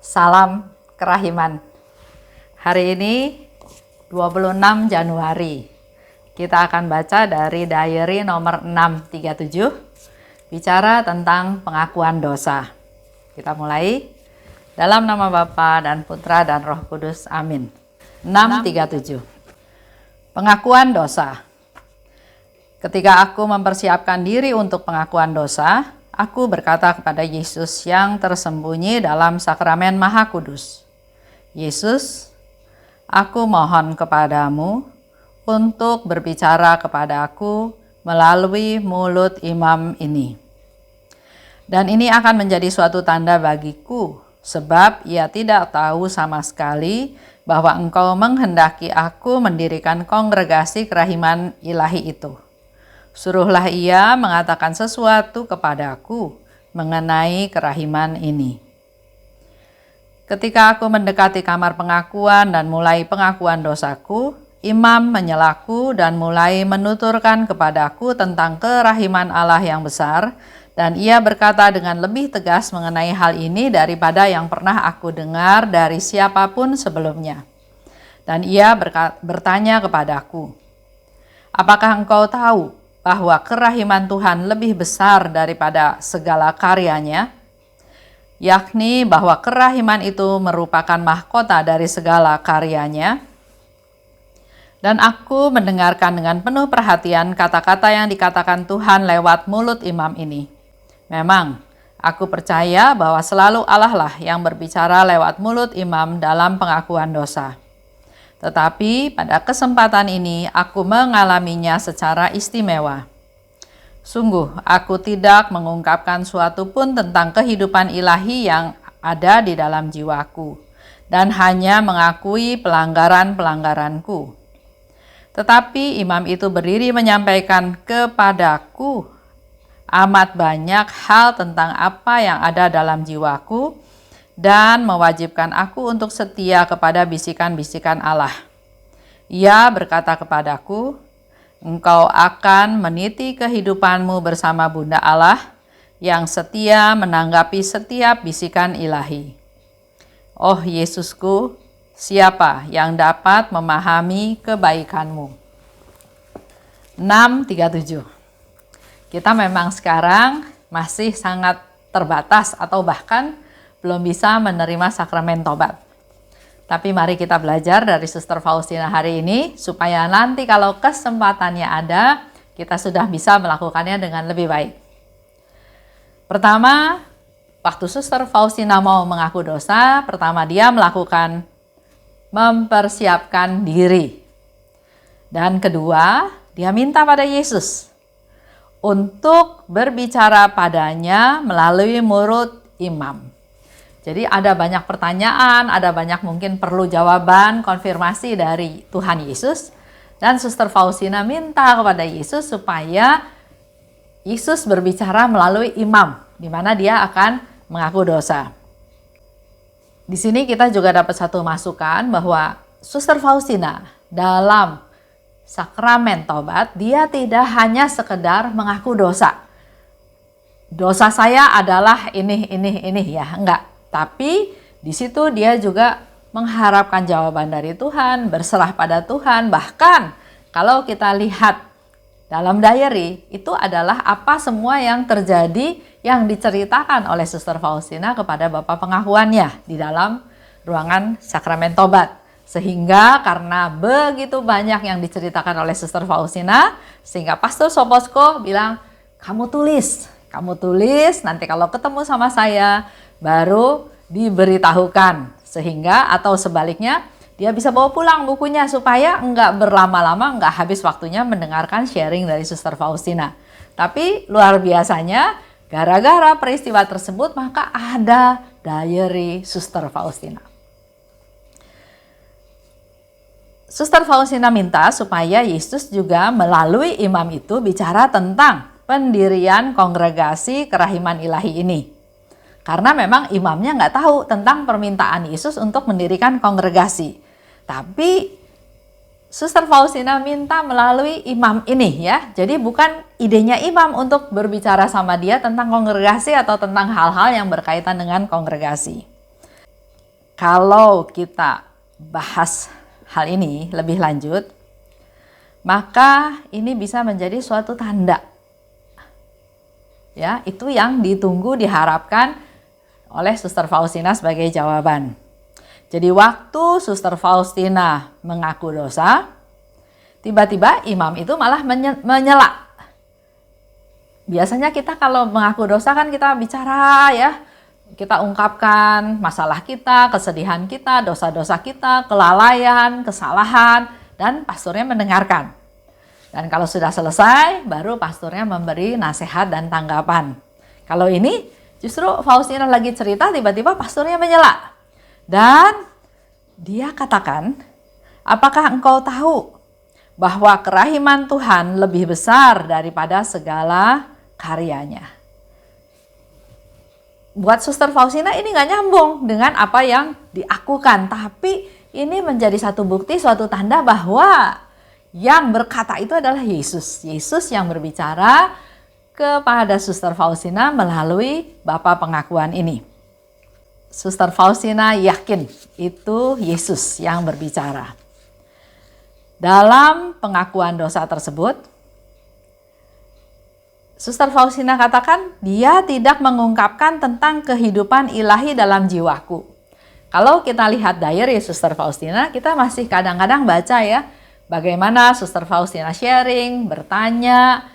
Salam Kerahiman. Hari ini 26 Januari. Kita akan baca dari diary nomor 637, bicara tentang pengakuan dosa. Kita mulai. Dalam nama Bapa dan Putra dan Roh Kudus. Amin. 637. Pengakuan dosa. Ketika aku mempersiapkan diri untuk pengakuan dosa, aku berkata kepada Yesus yang tersembunyi dalam sakramen Maha Kudus, "Yesus, aku mohon kepadamu untuk berbicara kepada aku melalui mulut imam ini. Dan ini akan menjadi suatu tanda bagiku, sebab ia tidak tahu sama sekali bahwa Engkau menghendaki aku mendirikan kongregasi kerahiman ilahi itu. Suruhlah ia mengatakan sesuatu kepadaku mengenai kerahiman ini." Ketika aku mendekati kamar pengakuan dan mulai pengakuan dosaku, imam menyelaku dan mulai menuturkan kepadaku tentang kerahiman Allah yang besar, dan ia berkata dengan lebih tegas mengenai hal ini daripada yang pernah aku dengar dari siapapun sebelumnya. Dan ia bertanya kepadaku, "Apakah engkau tahu bahwa kerahiman Tuhan lebih besar daripada segala karyanya, yakni bahwa kerahiman itu merupakan mahkota dari segala karyanya?" Dan aku mendengarkan dengan penuh perhatian kata-kata yang dikatakan Tuhan lewat mulut imam ini. Memang, aku percaya bahwa selalu Allah lah yang berbicara lewat mulut imam dalam pengakuan dosa. Tetapi pada kesempatan ini aku mengalaminya secara istimewa. Sungguh, aku tidak mengungkapkan suatu pun tentang kehidupan ilahi yang ada di dalam jiwaku, dan hanya mengakui pelanggaran-pelanggaranku. Tetapi imam itu berdiri menyampaikan kepadaku amat banyak hal tentang apa yang ada dalam jiwaku, dan mewajibkan aku untuk setia kepada bisikan-bisikan Allah. Ia berkata kepadaku, "Engkau akan meniti kehidupanmu bersama Bunda Allah yang setia menanggapi setiap bisikan ilahi." Oh Yesusku, siapa yang dapat memahami kebaikanmu? 637. Kita memang sekarang masih sangat terbatas atau bahkan belum bisa menerima sakramen tobat. Tapi mari kita belajar dari Suster Faustina hari ini supaya nanti kalau kesempatannya ada, kita sudah bisa melakukannya dengan lebih baik. Pertama, waktu Suster Faustina mau mengaku dosa, pertama dia melakukan mempersiapkan diri. Dan kedua, dia minta pada Yesus untuk berbicara padanya melalui mulut imam. Jadi ada banyak pertanyaan, ada banyak mungkin perlu jawaban, konfirmasi dari Tuhan Yesus. Dan Suster Faustina minta kepada Yesus supaya Yesus berbicara melalui imam, di mana dia akan mengaku dosa. Di sini kita juga dapat satu masukan bahwa Suster Faustina dalam sakramen tobat, dia tidak hanya sekedar mengaku dosa. Dosa saya adalah ini ya, enggak. Tapi di situ dia juga mengharapkan jawaban dari Tuhan, berserah pada Tuhan. Bahkan kalau kita lihat dalam diary, itu adalah apa semua yang terjadi yang diceritakan oleh Suster Faustina kepada Bapak pengakuannya di dalam ruangan sakramen tobat. Sehingga karena begitu banyak yang diceritakan oleh Suster Faustina, sehingga Pastor Soposko bilang, kamu tulis, nanti kalau ketemu sama saya, baru diberitahukan. Sehingga atau sebaliknya, dia bisa bawa pulang bukunya supaya enggak berlama-lama, enggak habis waktunya mendengarkan sharing dari Suster Faustina. Tapi luar biasanya, gara-gara peristiwa tersebut, maka ada diary Suster Faustina. Suster Faustina minta supaya Yesus juga melalui imam itu bicara tentang pendirian kongregasi kerahiman ilahi ini. Karena memang imamnya nggak tahu tentang permintaan Yesus untuk mendirikan kongregasi. Tapi Suster Faustina minta melalui imam ini ya. Jadi bukan idenya imam untuk berbicara sama dia tentang kongregasi atau tentang hal-hal yang berkaitan dengan kongregasi. kalau kita bahas hal ini lebih lanjut, maka ini bisa menjadi suatu tanda. Ya, itu yang ditunggu, diharapkan oleh Suster Faustina sebagai jawaban. Jadi waktu Suster Faustina mengaku dosa, tiba-tiba imam itu malah menyela. Biasanya kita kalau mengaku dosa kan kita bicara ya, kita ungkapkan masalah kita, kesedihan kita, dosa-dosa kita, kelalaian, kesalahan, dan pastornya mendengarkan. Dan kalau sudah selesai, baru pastornya memberi nasihat dan tanggapan. Kalau ini justru Faustina lagi cerita, tiba-tiba pastornya menyela. Dan dia katakan, apakah engkau tahu bahwa kerahiman Tuhan lebih besar daripada segala karyanya? Buat Suster Faustina ini nggak nyambung dengan apa yang diakukan, tapi ini menjadi satu bukti, suatu tanda bahwa yang berkata itu adalah Yesus. Yesus yang berbicara kepada Suster Faustina melalui Bapa pengakuan ini. Suster Faustina yakin itu Yesus yang berbicara. Dalam pengakuan dosa tersebut, Suster Faustina katakan, dia tidak mengungkapkan tentang kehidupan ilahi dalam jiwaku. Kalau kita lihat diary Suster Faustina, kita masih kadang-kadang baca ya, bagaimana Suster Faustina sharing, bertanya,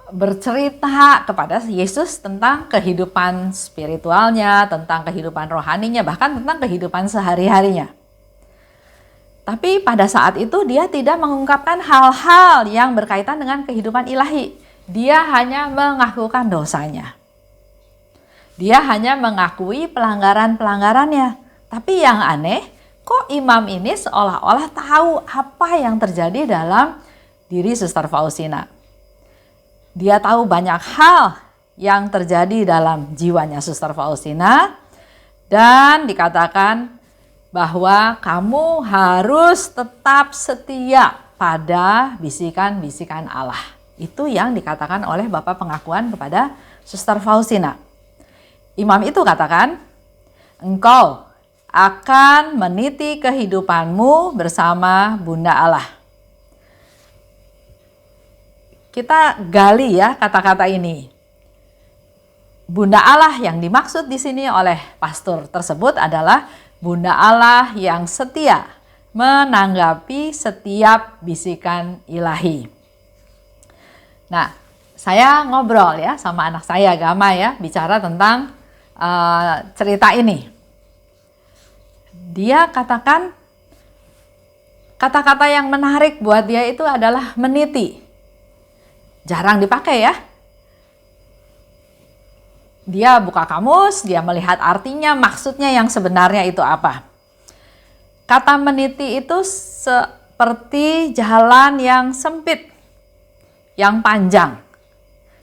bercerita kepada Yesus tentang kehidupan spiritualnya, tentang kehidupan rohaninya, bahkan tentang kehidupan sehari-harinya. Tapi pada saat itu dia tidak mengungkapkan hal-hal yang berkaitan dengan kehidupan ilahi. Dia hanya mengakukan dosanya. Dia hanya mengakui pelanggaran-pelanggarannya. Tapi yang aneh, kok imam ini seolah-olah tahu apa yang terjadi dalam diri Suster Faustina. Dia tahu banyak hal yang terjadi dalam jiwanya Suster Faustina. Dan dikatakan bahwa kamu harus tetap setia pada bisikan-bisikan Allah. Itu yang dikatakan oleh Bapak pengakuan kepada Suster Faustina. Imam itu katakan, engkau akan meniti kehidupanmu bersama Bunda Allah. Kita gali ya kata-kata ini. Bunda Allah yang dimaksud di sini oleh pastor tersebut adalah Bunda Allah yang setia menanggapi setiap bisikan ilahi. Nah, saya ngobrol ya sama anak saya Gama ya, bicara tentang cerita ini. Dia katakan kata-kata yang menarik buat dia itu adalah meniti. Jarang dipakai ya. Dia buka kamus, dia melihat artinya, maksudnya yang sebenarnya itu apa. Kata meniti itu seperti jalan yang sempit, yang panjang.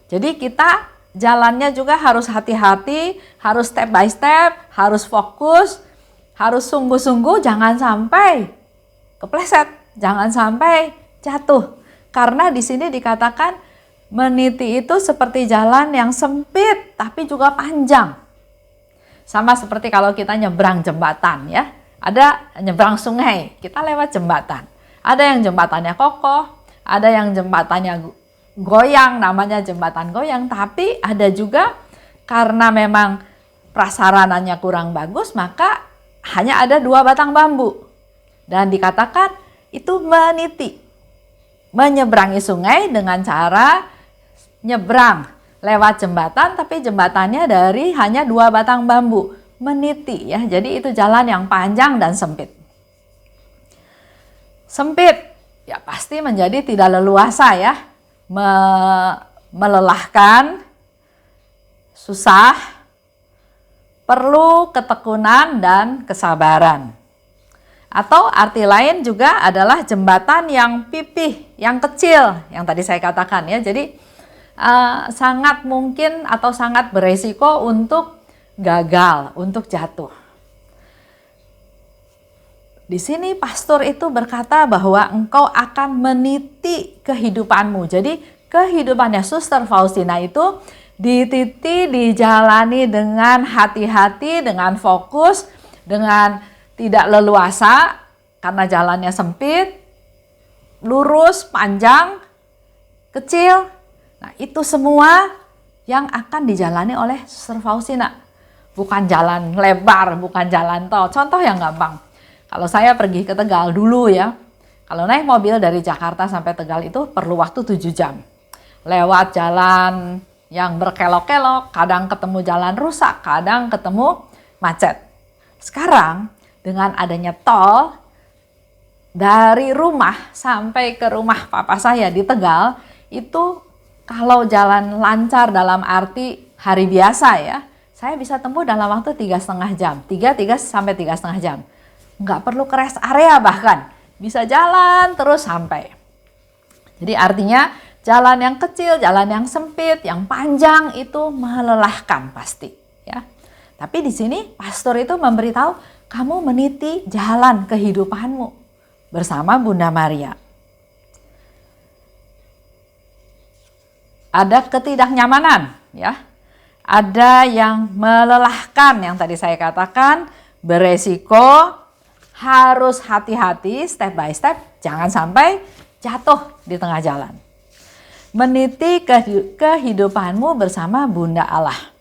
Jadi kita jalannya juga harus hati-hati, harus step by step, harus fokus, harus sungguh-sungguh, jangan sampai kepleset, jangan sampai jatuh. Karena di sini dikatakan meniti itu seperti jalan yang sempit tapi juga panjang. Sama seperti kalau kita nyebrang jembatan ya. Ada nyebrang sungai, kita lewat jembatan. Ada yang jembatannya kokoh, ada yang jembatannya goyang, namanya jembatan goyang, tapi ada juga karena memang prasarananya kurang bagus, maka hanya ada 2 batang bambu. Dan dikatakan itu meniti, menyeberangi sungai dengan cara nyebrang lewat jembatan, tapi jembatannya dari hanya 2 batang bambu. Meniti ya, jadi itu jalan yang panjang dan sempit. Sempit ya pasti menjadi tidak leluasa ya, melelahkan, susah, perlu ketekunan dan kesabaran. Atau arti lain juga adalah jembatan yang pipih, yang kecil, yang tadi saya katakan ya. Jadi sangat mungkin atau sangat beresiko untuk gagal, untuk jatuh. Di sini pastor itu berkata bahwa engkau akan meniti kehidupanmu. Jadi kehidupannya Suster Faustina itu dititi, dijalani dengan hati-hati, dengan fokus, dengan tidak leluasa karena jalannya sempit, lurus, panjang, kecil. Nah, itu semua yang akan dijalani oleh Suster Faustina. Bukan jalan lebar, bukan jalan tol. Contoh yang gampang. Kalau saya pergi ke Tegal dulu ya, kalau naik mobil dari Jakarta sampai Tegal itu perlu waktu 7 jam. Lewat jalan yang berkelok-kelok, kadang ketemu jalan rusak, kadang ketemu macet. Sekarang dengan adanya tol, dari rumah sampai ke rumah papa saya di Tegal, itu kalau jalan lancar dalam arti hari biasa ya, saya bisa tempuh dalam waktu 3,5 jam. 3 sampai 3,5 jam. Nggak perlu ke rest area bahkan. Bisa jalan terus sampai. Jadi artinya jalan yang kecil, jalan yang sempit, yang panjang itu melelahkan pasti. Ya. Tapi di sini pastor itu memberitahu, kamu meniti jalan kehidupanmu bersama Bunda Maria. Ada ketidaknyamanan ya. Ada yang melelahkan yang tadi saya katakan, beresiko, harus hati-hati step by step, jangan sampai jatuh di tengah jalan. Meniti kehidupanmu bersama Bunda Allah.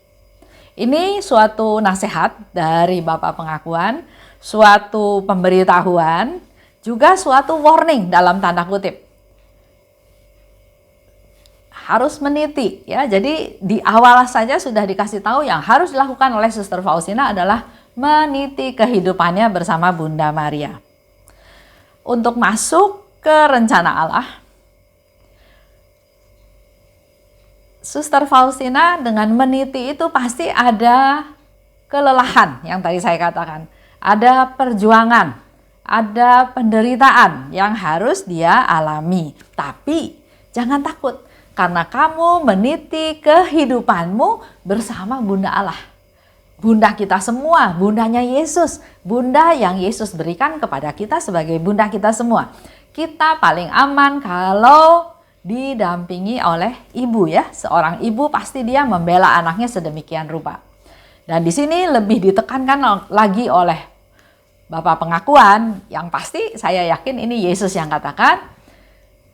Ini suatu nasihat dari Bapak Pengakuan, suatu pemberitahuan, juga suatu warning dalam tanda kutip. Harus meniti ya. Jadi di awal saja sudah dikasih tahu yang harus dilakukan oleh Suster Faustina adalah meniti kehidupannya bersama Bunda Maria. Untuk masuk ke rencana Allah, Suster Faustina dengan meniti itu pasti ada kelelahan yang tadi saya katakan. Ada perjuangan, ada penderitaan yang harus dia alami. Tapi jangan takut, karena kamu meniti kehidupanmu bersama Bunda Allah. Bunda kita semua, bundanya Yesus. Bunda yang Yesus berikan kepada kita sebagai bunda kita semua. Kita paling aman kalau didampingi oleh ibu ya. Seorang ibu pasti dia membela anaknya sedemikian rupa. Dan di sini lebih ditekankan lagi oleh Bapak Pengakuan, yang pasti saya yakin ini Yesus yang katakan,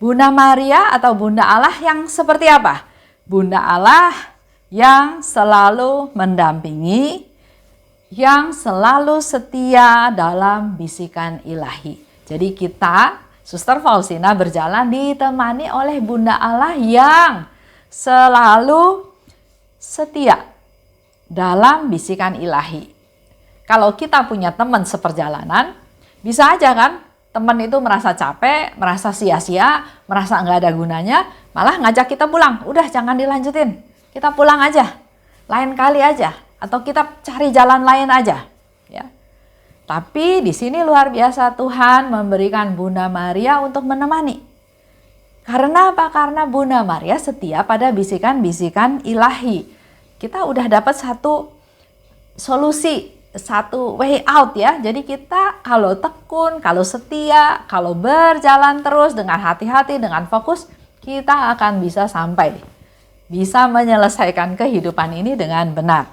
Bunda Maria atau Bunda Allah yang seperti apa? Bunda Allah yang selalu mendampingi, yang selalu setia dalam bisikan ilahi. Jadi kita, Suster Faustina berjalan ditemani oleh Bunda Allah yang selalu setia dalam bisikan ilahi. Kalau kita punya teman seperjalanan, bisa aja kan? Teman itu merasa capek, merasa sia-sia, merasa nggak ada gunanya, malah ngajak kita pulang. Udah jangan dilanjutin, kita pulang aja, lain kali aja, atau kita cari jalan lain aja. Ya. Tapi di sini luar biasa Tuhan memberikan Bunda Maria untuk menemani. Karena apa? Karena Bunda Maria setia pada bisikan-bisikan ilahi. Kita udah dapat satu solusi, satu way out ya. Jadi kita kalau tekun, kalau setia, kalau berjalan terus dengan hati-hati, dengan fokus, kita akan bisa sampai, bisa menyelesaikan kehidupan ini dengan benar.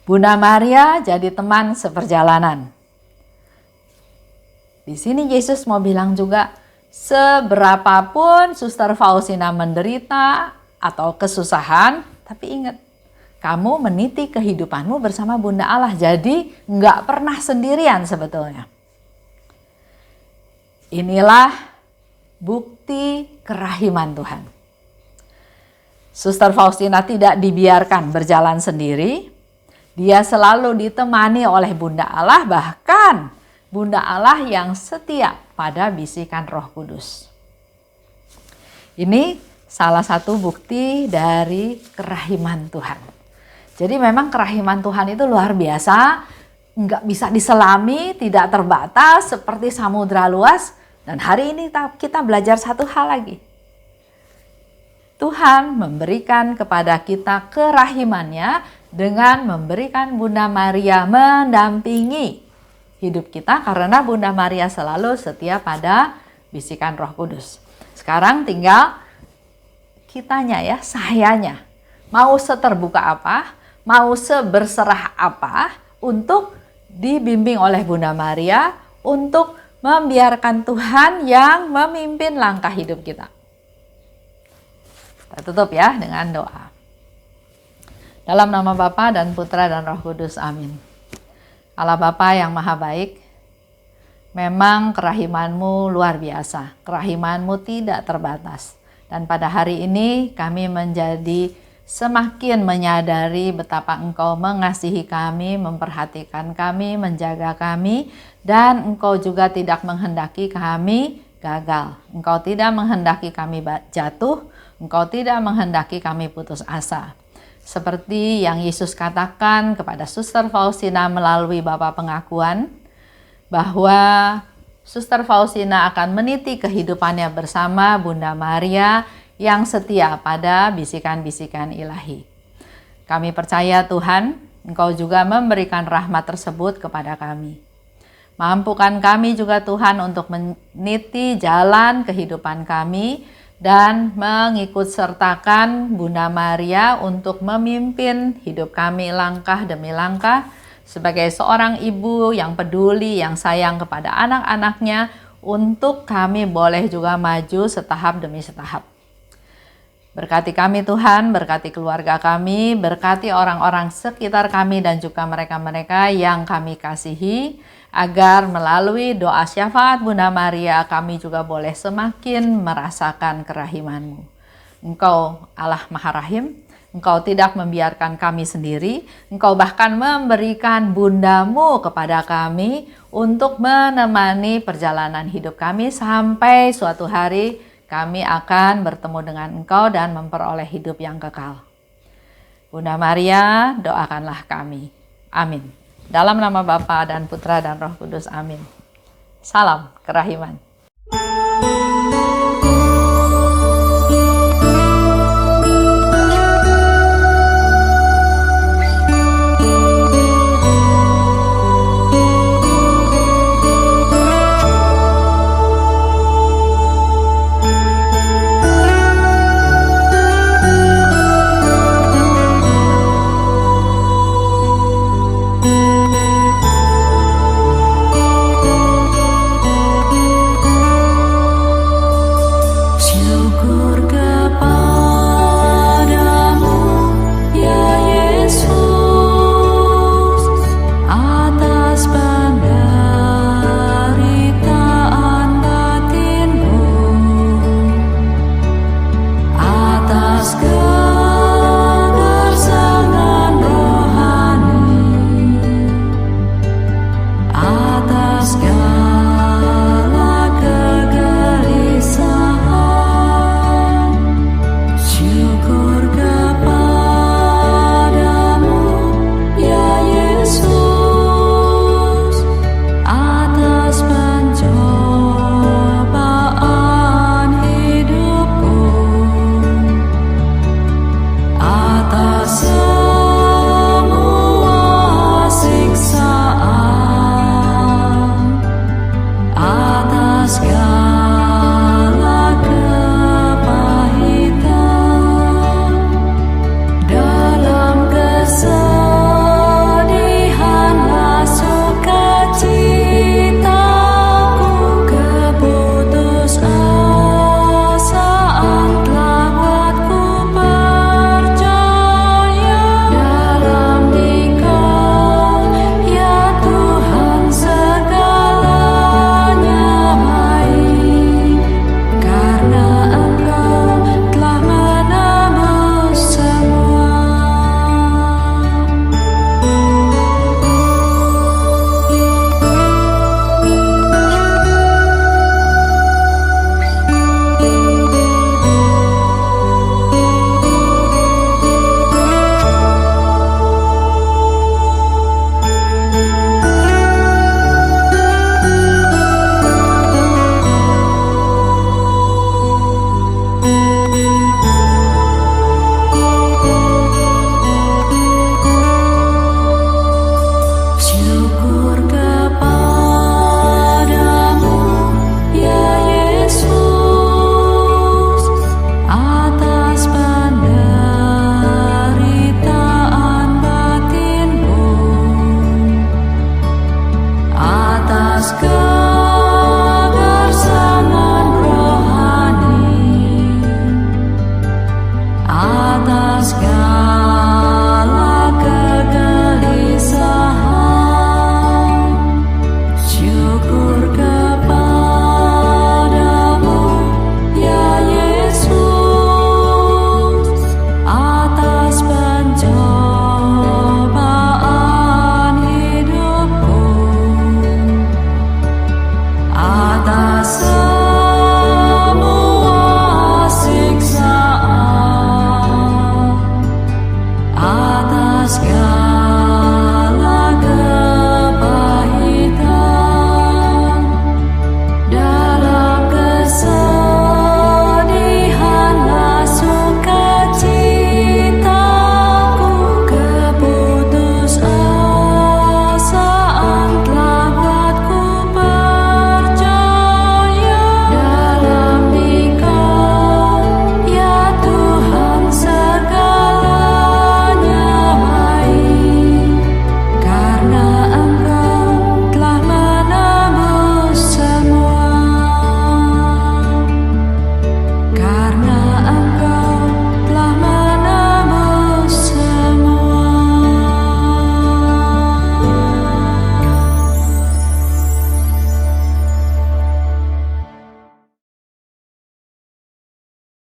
Bunda Maria jadi teman seperjalanan. Di sini Yesus mau bilang juga, seberapapun Suster Faustina menderita atau kesusahan, tapi ingat, kamu meniti kehidupanmu bersama Bunda Allah. Jadi nggak pernah sendirian sebetulnya. Inilah bukti kerahiman Tuhan. Suster Faustina tidak dibiarkan berjalan sendiri. Dia selalu ditemani oleh Bunda Allah, bahkan Bunda Allah yang setia pada bisikan Roh Kudus. Ini salah satu bukti dari kerahiman Tuhan. Jadi memang kerahiman Tuhan itu luar biasa, nggak bisa diselami, tidak terbatas seperti samudra luas. Dan hari ini kita belajar satu hal lagi. Tuhan memberikan kepada kita kerahimannya dengan memberikan Bunda Maria mendampingi hidup kita, karena Bunda Maria selalu setia pada bisikan Roh Kudus. Sekarang tinggal kitanya ya, sayanya. Mau seterbuka apa, mau seberserah apa untuk dibimbing oleh Bunda Maria untuk membiarkan Tuhan yang memimpin langkah hidup kita. Kita tutup ya dengan doa. Dalam nama Bapa dan Putra dan Roh Kudus, amin. Allah Bapa yang maha baik, memang kerahiman-Mu luar biasa, kerahiman-Mu tidak terbatas. Dan pada hari ini kami menjadi semakin menyadari betapa Engkau mengasihi kami, memperhatikan kami, menjaga kami, dan Engkau juga tidak menghendaki kami gagal. Engkau tidak menghendaki kami jatuh, Engkau tidak menghendaki kami putus asa. Seperti yang Yesus katakan kepada Suster Faustina melalui Bapa Pengakuan, bahwa Suster Faustina akan meniti kehidupannya bersama Bunda Maria yang setia pada bisikan-bisikan ilahi. Kami percaya Tuhan, Engkau juga memberikan rahmat tersebut kepada kami. Mampukan kami juga Tuhan untuk meniti jalan kehidupan kami dan mengikut sertakan Bunda Maria untuk memimpin hidup kami langkah demi langkah sebagai seorang ibu yang peduli, yang sayang kepada anak-anaknya, untuk kami boleh juga maju setahap demi setahap. Berkati kami Tuhan, berkati keluarga kami, berkati orang-orang sekitar kami dan juga mereka-mereka yang kami kasihi, agar melalui doa syafaat Bunda Maria kami juga boleh semakin merasakan kerahiman-Mu. Engkau Allah Maha Rahim, Engkau tidak membiarkan kami sendiri, Engkau bahkan memberikan Bunda-Mu kepada kami untuk menemani perjalanan hidup kami sampai suatu hari kami akan bertemu dengan Engkau dan memperoleh hidup yang kekal. Bunda Maria, doakanlah kami. Amin. Dalam nama Bapa dan Putra dan Roh Kudus, amin. Salam kerahiman.